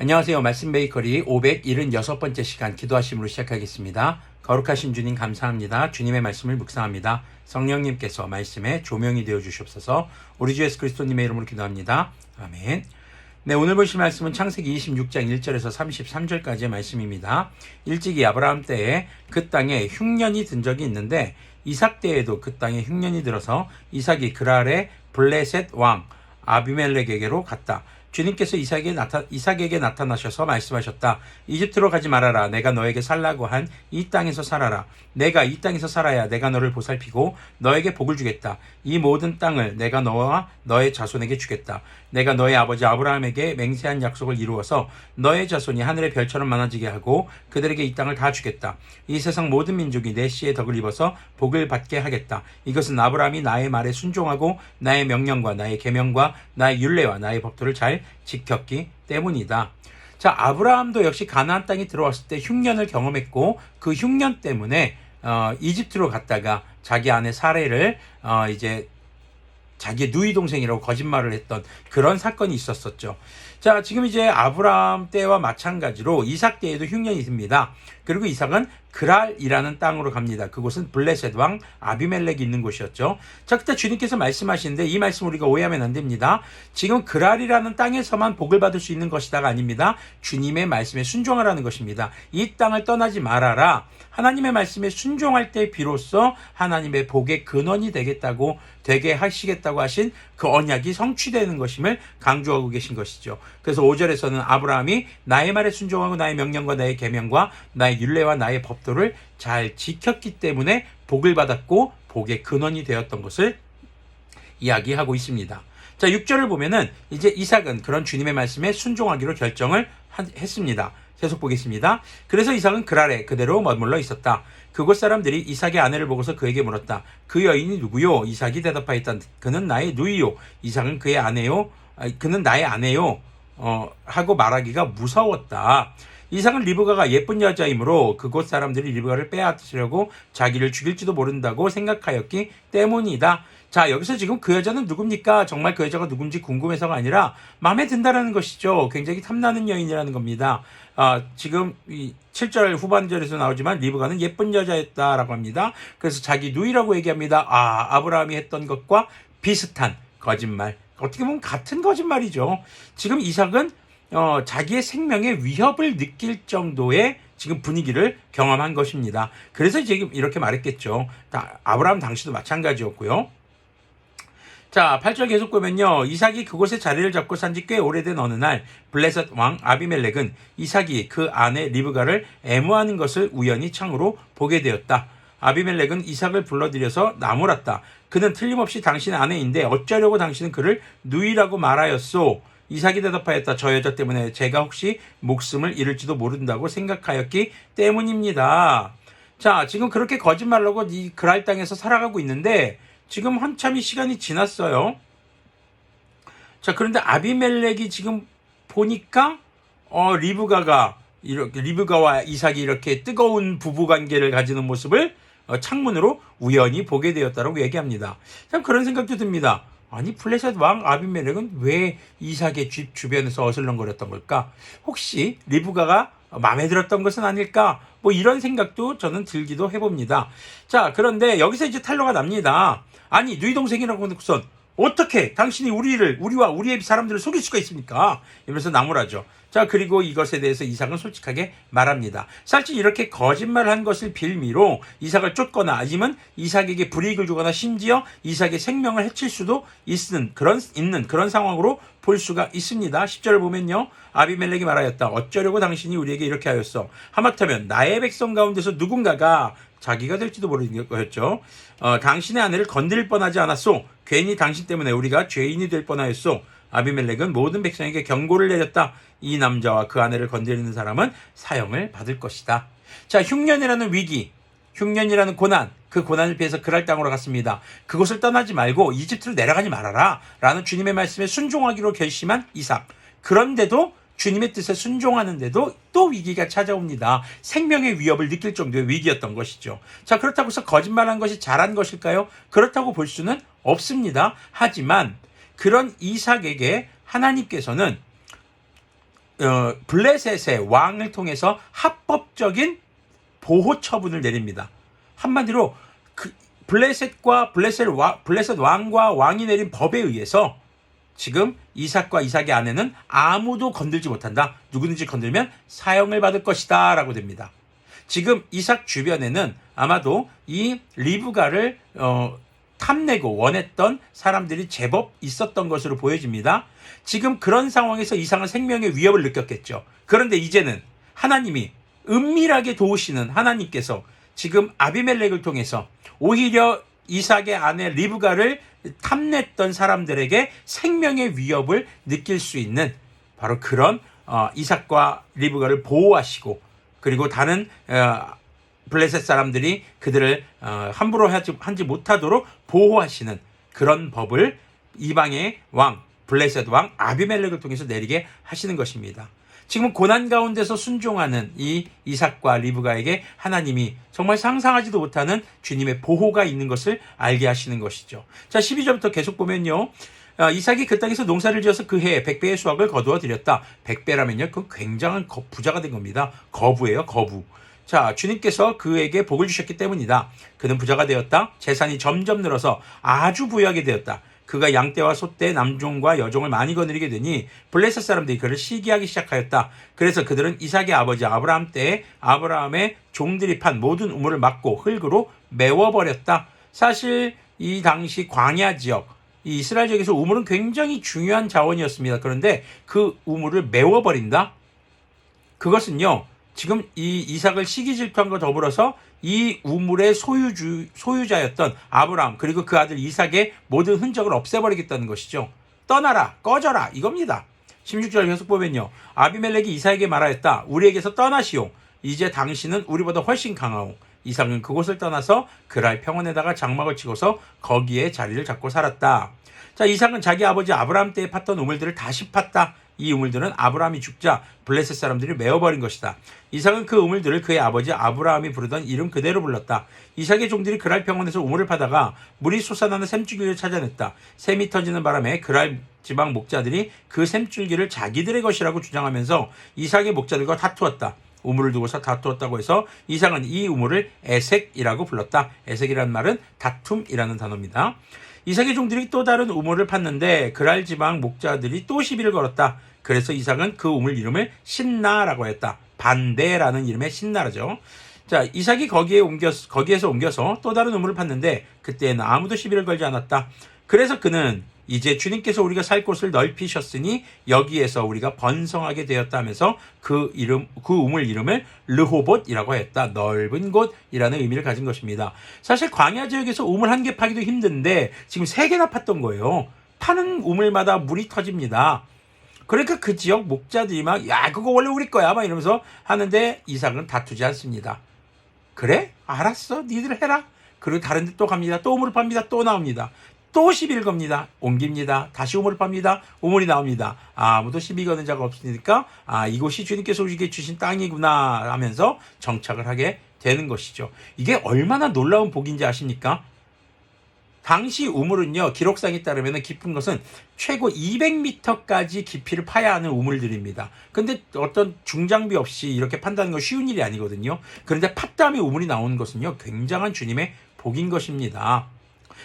안녕하세요. 말씀 베이커리 576번째 시간 기도하심으로 시작하겠습니다. 거룩하신 주님 감사합니다. 주님의 말씀을 묵상합니다. 성령님께서 말씀에 조명이 되어 주시옵소서. 우리 주 예수 그리스도님의 이름으로 기도합니다. 아멘. 네, 오늘 보실 말씀은 창세기 26장 1절에서 33절까지의 말씀입니다. 일찍이 아브라함 때에 그 땅에 흉년이 든 적이 있는데 이삭 때에도 그 땅에 흉년이 들어서 이삭이 그랄의 블레셋 왕 아비멜렉에게로 갔다. 주님께서 이삭에게 나타나셔서 말씀하셨다. 이집트로 가지 말아라. 내가 너에게 살라고 한 이 땅에서 살아라. 내가 이 땅에서 살아야 내가 너를 보살피고 너에게 복을 주겠다. 이 모든 땅을 내가 너와 너의 자손에게 주겠다. 내가 너의 아버지 아브라함에게 맹세한 약속을 이루어서 너의 자손이 하늘의 별처럼 많아지게 하고 그들에게 이 땅을 다 주겠다. 이 세상 모든 민족이 내 씨의 덕을 입어서 복을 받게 하겠다. 이것은 아브라함이 나의 말에 순종하고 나의 명령과 나의 계명과 나의 율례와 나의 법도를 잘 지켰기 때문이다. 자, 아브라함도 역시 가나안 땅에 들어왔을 때 흉년을 경험했고 그 흉년 때문에 이집트로 갔다가 자기 아내 사레를 이제 자기의 누이 동생이라고 거짓말을 했던 그런 사건이 있었었죠. 자, 지금 이제 아브라함 때와 마찬가지로 이삭 때에도 흉년이 있습니다. 그리고 이삭은 그랄이라는 땅으로 갑니다. 그곳은 블레셋 왕 아비멜렉이 있는 곳이었죠. 자, 그때 주님께서 말씀하시는데 이 말씀 우리가 오해하면 안 됩니다. 지금 그랄이라는 땅에서만 복을 받을 수 있는 것이다가 아닙니다. 주님의 말씀에 순종하라는 것입니다. 이 땅을 떠나지 말아라. 하나님의 말씀에 순종할 때 비로소 하나님의 복의 근원이 되게 하시겠다고 하신 그 언약이 성취되는 것임을 강조하고 계신 것이죠. 그래서 5절에서는 아브라함이 나의 말에 순종하고 나의 명령과 나의 계명과 나의 율례와 나의 법도를 잘 지켰기 때문에 복을 받았고 복의 근원이 되었던 것을 이야기하고 있습니다. 자, 6절을 보면은 이제 이삭은 그런 주님의 말씀에 순종하기로 결정을 했습니다. 계속 보겠습니다. 그래서 이삭은 그랄에 그대로 머물러 있었다. 그곳 사람들이 이삭의 아내를 보고서 그에게 물었다. 그 여인이 누구요? 이삭이 대답하였다. 그는 나의 누이요. 이삭은 그의 아내요. 그는 나의 아내요. 하고 말하기가 무서웠다. 이삭은 리브가가 예쁜 여자이므로 그곳 사람들이 리브가를 빼앗으려고 자기를 죽일지도 모른다고 생각하였기 때문이다. 자, 여기서 지금 그 여자는 누굽니까? 정말 그 여자가 누군지 궁금해서가 아니라 마음에 든다라는 것이죠. 굉장히 탐나는 여인이라는 겁니다. 지금 이 7절 후반절에서 나오지만 리브가는 예쁜 여자였다라고 합니다. 그래서 자기 누이라고 얘기합니다. 아브라함이 했던 것과 비슷한 거짓말. 어떻게 보면 같은 거짓말이죠. 지금 이삭은 자기의 생명의 위협을 느낄 정도의 지금 분위기를 경험한 것입니다. 그래서 지금 이렇게 말했겠죠. 아브라함 당시도 마찬가지였고요. 자, 8절 계속 보면요. 이삭이 그곳에 자리를 잡고 산 지 꽤 오래된 어느 날 블레셋 왕 아비멜렉은 이삭이 그 아내 리브가를 애무하는 것을 우연히 창으로 보게 되었다. 아비멜렉은 이삭을 불러들여서 나무랐다. 그는 틀림없이 당신의 아내인데 어쩌려고 당신은 그를 누이라고 말하였소? 이삭이 대답하였다. 저 여자 때문에 제가 혹시 목숨을 잃을지도 모른다고 생각하였기 때문입니다. 자, 지금 그렇게 거짓말을 하고 이 그랄 땅에서 살아가고 있는데 지금 한참이 시간이 지났어요. 자, 그런데 아비멜렉이 지금 보니까 리브가와 이삭이 이렇게 뜨거운 부부 관계를 가지는 모습을 창문으로 우연히 보게 되었다고 얘기합니다. 참 그런 생각도 듭니다. 아니, 블레셋 왕 아비멜렉은 왜 이삭의 집 주변에서 어슬렁거렸던 걸까? 혹시 리브가가 마음에 들었던 것은 아닐까? 뭐 이런 생각도 저는 들기도 해봅니다. 자, 그런데 여기서 이제 탄로가 납니다. 아니, 누이 동생이라고 하고선 어떻게 당신이 우리와 우리의 사람들을 속일 수가 있습니까? 이러면서 나무라죠. 자, 그리고 이것에 대해서 이삭은 솔직하게 말합니다. 사실 이렇게 거짓말을 한 것을 빌미로 이삭을 쫓거나 아니면 이삭에게 불이익을 주거나 심지어 이삭의 생명을 해칠 수도 있는 그런 상황으로 볼 수가 있습니다. 10절을 보면요. 아비멜렉이 말하였다. 어쩌려고 당신이 우리에게 이렇게 하였어? 하마터면 나의 백성 가운데서 누군가가 자기가 될지도 모르는 거였죠. 당신의 아내를 건드릴 뻔하지 않았소. 괜히 당신 때문에 우리가 죄인이 될 뻔하였소. 아비멜렉은 모든 백성에게 경고를 내렸다. 이 남자와 그 아내를 건드리는 사람은 사형을 받을 것이다. 자, 흉년이라는 위기, 흉년이라는 고난, 그 고난을 피해서 그랄 땅으로 갔습니다. 그곳을 떠나지 말고 이집트로 내려가지 말아라 라는 주님의 말씀에 순종하기로 결심한 이삭. 그런데도 주님의 뜻에 순종하는데도 또 위기가 찾아옵니다. 생명의 위협을 느낄 정도의 위기였던 것이죠. 자, 그렇다고 해서 거짓말한 것이 잘한 것일까요? 그렇다고 볼 수는 없습니다. 하지만 그런 이삭에게 하나님께서는 블레셋의 왕을 통해서 합법적인 보호 처분을 내립니다. 한마디로 블레셋 왕과 왕이 내린 법에 의해서 지금 이삭과 이삭의 아내는 아무도 건들지 못한다. 누구든지 건들면 사형을 받을 것이다 라고 됩니다. 지금 이삭 주변에는 아마도 이 리브가를 탐내고 원했던 사람들이 제법 있었던 것으로 보여집니다. 지금 그런 상황에서 이삭은 생명의 위협을 느꼈겠죠. 그런데 이제는 하나님이 은밀하게 도우시는 하나님께서 지금 아비멜렉을 통해서 오히려 이삭의 아내 리브가를 탐냈던 사람들에게 생명의 위협을 느낄 수 있는 바로 그런 이삭과 리브가를 보호하시고, 그리고 다른 블레셋 사람들이 그들을 함부로 하지 못하도록 보호하시는 그런 법을 이방의 왕, 블레셋 왕 아비멜렉을 통해서 내리게 하시는 것입니다. 지금 고난 가운데서 순종하는 이 이삭과 리브가에게 하나님이 정말 상상하지도 못하는 주님의 보호가 있는 것을 알게 하시는 것이죠. 자, 12절부터 계속 보면요. 이삭이 그 땅에서 농사를 지어서 그 해에 100배의 수확을 거두어 드렸다. 100배라면요. 그건 굉장한 부자가 된 겁니다. 거부예요, 거부. 자, 주님께서 그에게 복을 주셨기 때문이다. 그는 부자가 되었다. 재산이 점점 늘어서 아주 부유하게 되었다. 그가 양떼와 소떼, 남종과 여종을 많이 거느리게 되니 블레셋 사람들이 그를 시기하기 시작하였다. 그래서 그들은 이삭의 아버지 아브라함 때에 아브라함의 종들이 판 모든 우물을 막고 흙으로 메워버렸다. 사실 이 당시 광야 지역, 이 이스라엘 지역에서 우물은 굉장히 중요한 자원이었습니다. 그런데 그 우물을 메워버린다? 그것은요, 지금 이 이삭을 시기 질투한과 더불어서 이 우물의 소유자였던 아브라함, 그리고 그 아들 이삭의 모든 흔적을 없애버리겠다는 것이죠. 떠나라, 꺼져라, 이겁니다. 16절 계속 보면요. 아비멜렉이 이삭에게 말하였다. 우리에게서 떠나시오. 이제 당신은 우리보다 훨씬 강하오. 이삭은 그곳을 떠나서 그랄 평원에다가 장막을 치고서 거기에 자리를 잡고 살았다. 자, 이삭은 자기 아버지 아브라함 때에 팠던 우물들을 다시 팠다. 이 우물들은 아브라함이 죽자 블레셋 사람들이 메워버린 것이다. 이삭은 그 우물들을 그의 아버지 아브라함이 부르던 이름 그대로 불렀다. 이삭의 종들이 그랄 평원에서 우물을 파다가 물이 솟아나는 샘줄기를 찾아냈다. 샘이 터지는 바람에 그랄 지방 목자들이 그 샘줄기를 자기들의 것이라고 주장하면서 이삭의 목자들과 다투었다. 우물을 두고서 다투었다고 해서 이삭은 이 우물을 에색이라고 불렀다. 에색이라는 말은 다툼이라는 단어입니다. 이삭의 종들이 또 다른 우물을 팠는데 그랄 지방 목자들이 또 시비를 걸었다. 그래서 이삭은 그 우물 이름을 신나라고 했다. 반대라는 이름의 신나라죠. 자, 이삭이 거기에서 옮겨서 또 다른 우물을 팠는데 그때는 아무도 시비를 걸지 않았다. 그래서 그는 이제 주님께서 우리가 살 곳을 넓히셨으니 여기에서 우리가 번성하게 되었다면서 그 우물 이름을 르호봇이라고 했다. 넓은 곳이라는 의미를 가진 것입니다. 사실 광야 지역에서 우물 한 개 파기도 힘든데 지금 3개나 팠던 거예요. 파는 우물마다 물이 터집니다. 그러니까 그 지역 목자들이 막, 야, 그거 원래 우리 거야, 막 이러면서 하는데 이삭은 다투지 않습니다. 그래? 알았어. 니들 해라. 그리고 다른 데 또 갑니다. 또 우물을 팝니다. 또 나옵니다. 또 시비를 겁니다. 옮깁니다. 다시 우물을 팝니다. 우물이 나옵니다. 아무도 시비 거는 자가 없으니까 이곳이 주님께서 우리에게 주신 땅이구나 하면서 정착을 하게 되는 것이죠. 이게 얼마나 놀라운 복인지 아십니까? 당시 우물은요, 기록상에 따르면 깊은 것은 최고 200m까지 깊이를 파야 하는 우물들입니다. 근데 어떤 중장비 없이 이렇게 판다는 건 쉬운 일이 아니거든요. 그런데 팠 다음에 우물이 나오는 것은요, 굉장한 주님의 복인 것입니다.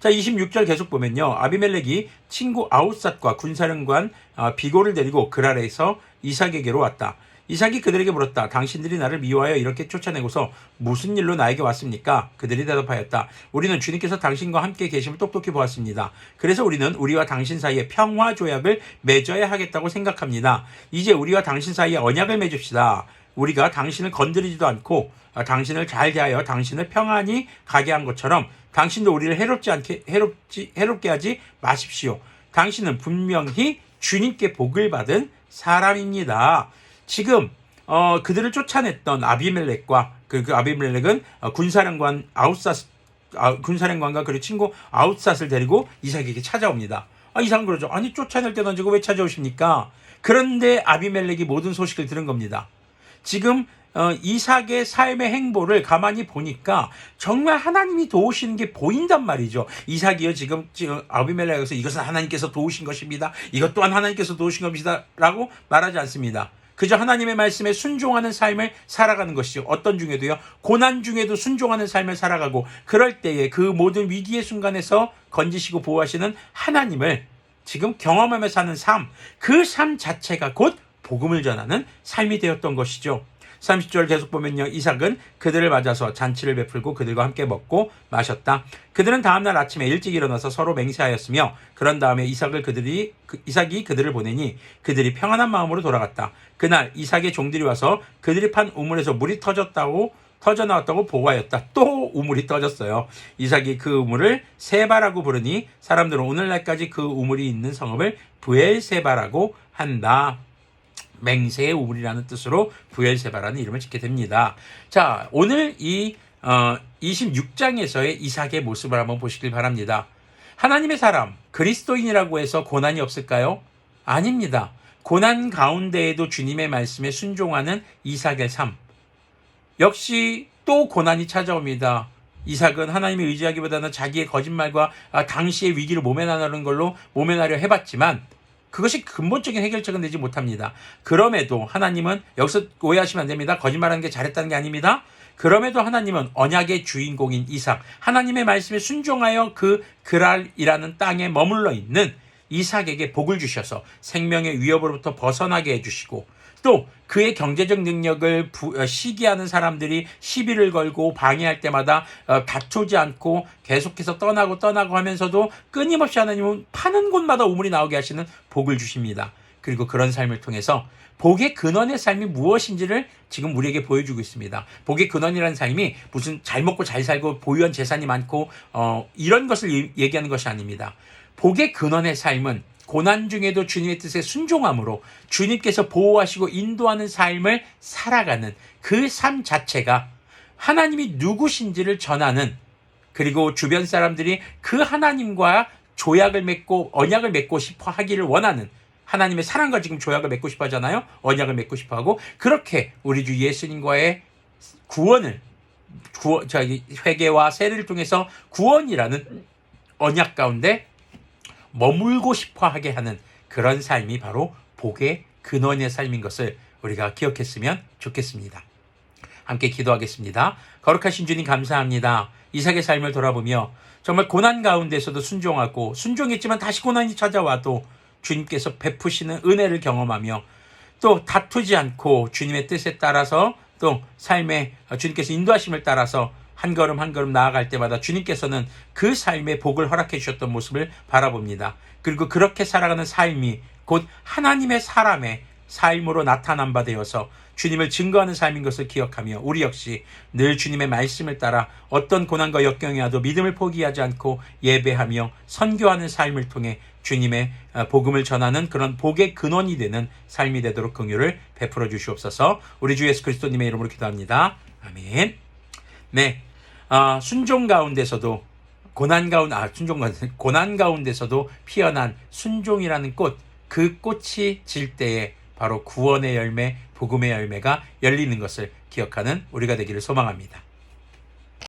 자, 26절 계속 보면요. 아비멜렉이 친구 아웃삿과 군사령관 비골을 데리고 그랄에서 이삭에게로 왔다. 이삭이 그들에게 물었다. 당신들이 나를 미워하여 이렇게 쫓아내고서 무슨 일로 나에게 왔습니까? 그들이 대답하였다. 우리는 주님께서 당신과 함께 계심을 똑똑히 보았습니다. 그래서 우리는 우리와 당신 사이에 평화 조약을 맺어야 하겠다고 생각합니다. 이제 우리와 당신 사이에 언약을 맺읍시다. 우리가 당신을 건드리지도 않고 당신을 잘 대하여 당신을 평안히 가게 한 것처럼 당신도 우리를 해롭게 하지 마십시오. 당신은 분명히 주님께 복을 받은 사람입니다. 지금 그들을 쫓아냈던 아비멜렉과 그 아비멜렉은 군사령관과 그리고 친구 아웃삿을 데리고 이삭에게 찾아옵니다. 이삭은 그러죠. 아니, 쫓아낼 때 던지고 왜 찾아오십니까? 그런데 아비멜렉이 모든 소식을 들은 겁니다. 지금 이삭의 삶의 행보를 가만히 보니까 정말 하나님이 도우시는 게 보인단 말이죠. 이삭이요, 지금 아비멜렉에서 이것은 하나님께서 도우신 것입니다. 이것 또한 하나님께서 도우신 것입니다. 라고 말하지 않습니다. 그저 하나님의 말씀에 순종하는 삶을 살아가는 것이죠. 어떤 중에도요. 고난 중에도 순종하는 삶을 살아가고 그럴 때에 그 모든 위기의 순간에서 건지시고 보호하시는 하나님을 지금 경험하며 사는 삶, 그 삶 자체가 곧 복음을 전하는 삶이 되었던 것이죠. 30절 계속 보면요. 이삭은 그들을 맞아서 잔치를 베풀고 그들과 함께 먹고 마셨다. 그들은 다음날 아침에 일찍 일어나서 서로 맹세하였으며 그런 다음에 이삭이 그들을 보내니 그들이 평안한 마음으로 돌아갔다. 그날 이삭의 종들이 와서 그들이 판 우물에서 물이 터져 나왔다고 보고하였다. 또 우물이 터졌어요. 이삭이 그 우물을 세바라고 부르니 사람들은 오늘날까지 그 우물이 있는 성읍을 브엘세바라고 한다. 맹세의 우물이라는 뜻으로 브엘세바라는 이름을 짓게 됩니다. 자, 오늘 이 26장에서의 이삭의 모습을 한번 보시길 바랍니다. 하나님의 사람, 그리스도인이라고 해서 고난이 없을까요? 아닙니다. 고난 가운데에도 주님의 말씀에 순종하는 이삭의 삶. 역시 또 고난이 찾아옵니다. 이삭은 하나님을 의지하기보다는 자기의 거짓말과 당시의 위기를 모면하려 해봤지만 그것이 근본적인 해결책은 되지 못합니다. 그럼에도 하나님은, 여기서 오해하시면 안 됩니다. 거짓말하는 게 잘했다는 게 아닙니다. 그럼에도 하나님은 언약의 주인공인 이삭, 하나님의 말씀에 순종하여 그 그랄이라는 땅에 머물러 있는 이삭에게 복을 주셔서 생명의 위협으로부터 벗어나게 해주시고 또 그의 경제적 능력을 시기하는 사람들이 시비를 걸고 방해할 때마다 다투지 않고 계속해서 떠나고 하면서도 끊임없이 하나님은 파는 곳마다 우물이 나오게 하시는 복을 주십니다. 그리고 그런 삶을 통해서 복의 근원의 삶이 무엇인지를 지금 우리에게 보여주고 있습니다. 복의 근원이라는 삶이 무슨 잘 먹고 잘 살고 보유한 재산이 많고 이런 것을 얘기하는 것이 아닙니다. 복의 근원의 삶은 고난 중에도 주님의 뜻에 순종함으로 주님께서 보호하시고 인도하는 삶을 살아가는 그 삶 자체가 하나님이 누구신지를 전하는, 그리고 주변 사람들이 그 하나님과 조약을 맺고 언약을 맺고 싶어 하기를 원하는, 하나님의 사랑과 지금 조약을 맺고 싶어 하잖아요. 언약을 맺고 싶어 하고, 그렇게 우리 주 예수님과의 회개와 세례를 통해서 구원이라는 언약 가운데 머물고 싶어 하게 하는 그런 삶이 바로 복의 근원의 삶인 것을 우리가 기억했으면 좋겠습니다. 함께 기도하겠습니다. 거룩하신 주님 감사합니다. 이삭의 삶을 돌아보며 정말 고난 가운데서도 순종했지만 다시 고난이 찾아와도 주님께서 베푸시는 은혜를 경험하며 또 다투지 않고 주님의 뜻에 따라서 또 삶에 주님께서 인도하심을 따라서 한 걸음 한 걸음 나아갈 때마다 주님께서는 그 삶의 복을 허락해 주셨던 모습을 바라봅니다. 그리고 그렇게 살아가는 삶이 곧 하나님의 사람의 삶으로 나타난 바 되어서 주님을 증거하는 삶인 것을 기억하며 우리 역시 늘 주님의 말씀을 따라 어떤 고난과 역경이 와도 믿음을 포기하지 않고 예배하며 선교하는 삶을 통해 주님의 복음을 전하는 그런 복의 근원이 되는 삶이 되도록 긍휼을 베풀어 주시옵소서. 우리 주 예수 그리스도님의 이름으로 기도합니다. 아멘. 네, 순종 가운데서도 고난 가운데서도 피어난 순종이라는 꽃, 그 꽃이 질 때에 바로 구원의 열매, 복음의 열매가 열리는 것을 기억하는 우리가 되기를 소망합니다.